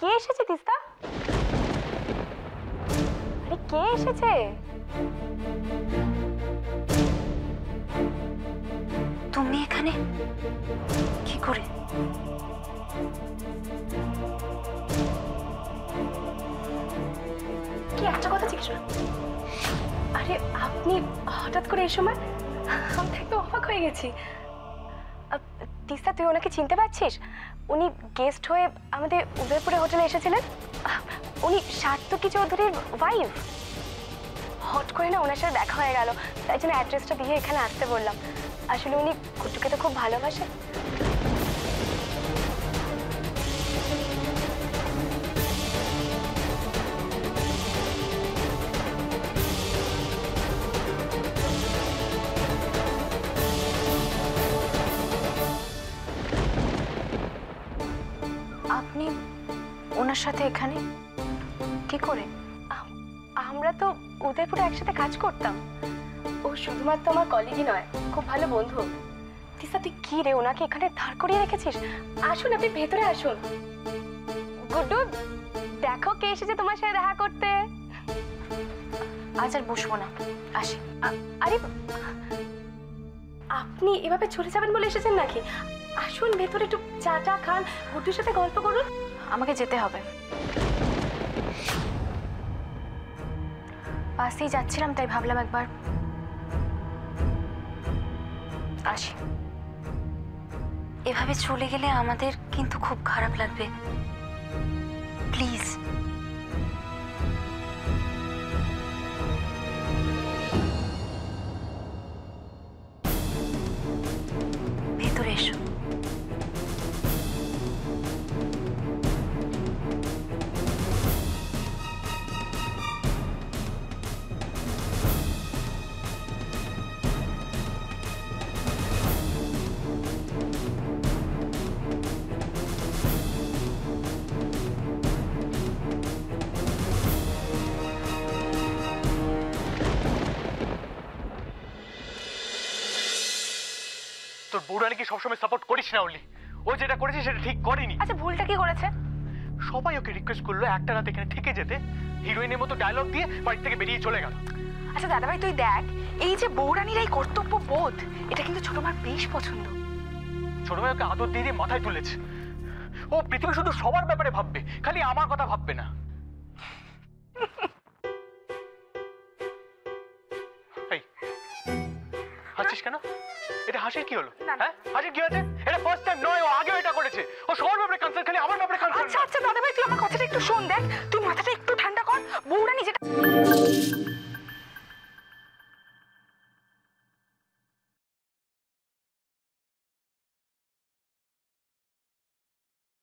কে এসেছে তিস্তা? আরে কে এসেছে? তুমি এখানে কি করে? কি একটা কথা জিজ্ঞেস? আরে আপনি হঠাৎ করে এই সময়? আমি একদম অবাক হয়ে গেছি। তিস্তা, তুই ওনাকে চিনতে পারছিস? উনি গেস্ট হয়ে আমাদের উদয়পুরে হোটেলে এসেছিলেন। উনি সার্থকী চৌধুরীর ওয়াইফ। হট করে না ওনার সাথে দেখা হয়ে গেল, তাই জন্য অ্যাড্রেসটা দিয়ে এখানে আসতে বললাম। আসলে উনি কুটুকে তো খুব ভালোবাসে। আপনি ওনার সাথে এখানে কি করে? আমরা তো উদয়পুরে একসাথে কাজ করতাম। ও শুধুমাত্র আমার কলিগই নয়, খুব ভালো বন্ধু। তিস্তা, তুই কি রে ওনাকে এখানে দাঁড় করিয়ে রেখেছিস? আসুন, আপনি ভেতরে আসুন। গুড্ডু, দেখো কে এসেছে তোমার সাথে দেখা করতে। আজ আর বসবো না, আসি। আরে আপনি এভাবে চলে যাবেন বলে এসেছেন নাকি? আসুন ভেতরে, একটু চা টা খান, গুড্ডুর সাথে গল্প করুন। আমাকে যেতে হবে। পাশেই যাচ্ছিলাম, তাই ভাবলাম একবার আসি। এভাবে চলে গেলে আমাদের কিন্তু খুব খারাপ লাগবে, প্লিজ। ভেতরে এসো। তোর বউরানিকে সবসময় সাপোর্ট করিস না অলি। ও যেটা করেছে সেটা ঠিক করেনি। আচ্ছা, ভুলটা কি করেছে? সবাই ওকে রিকোয়েস্ট করলো একটা রাত এখানে থেকে যেতে, হিরোইনের মতো ডায়লগ দিয়ে বাড়ি থেকে বেরিয়ে চলে গেল। আচ্ছা দাদাভাই, তুই দেখ, এই যে বউরানির এই কর্তব্য বোধ, এটা কিন্তু ছোট মার বেশ পছন্দ। ছোট ভাই ওকে আদর দিয়ে মাথায় তুলেছে। ও পৃথিবী শুধু সবার ব্যাপারে ভাববে, খালি আমার কথা ভাববে না। এই হাসিস কেন? এটা হাসির কি হলো? হ্যাঁ, হাসির কি হয়েছে? এটা ফার্স্ট টাইম নয়, ও আগেও এটা করেছে। ও সবার ব্যাপারে কনসার্ন, খালি আমার ব্যাপারে কনসার্ন। আচ্ছা আচ্ছা দাদাভাই, তুই আমার কথাটা একটু শোন। দেখ, তুই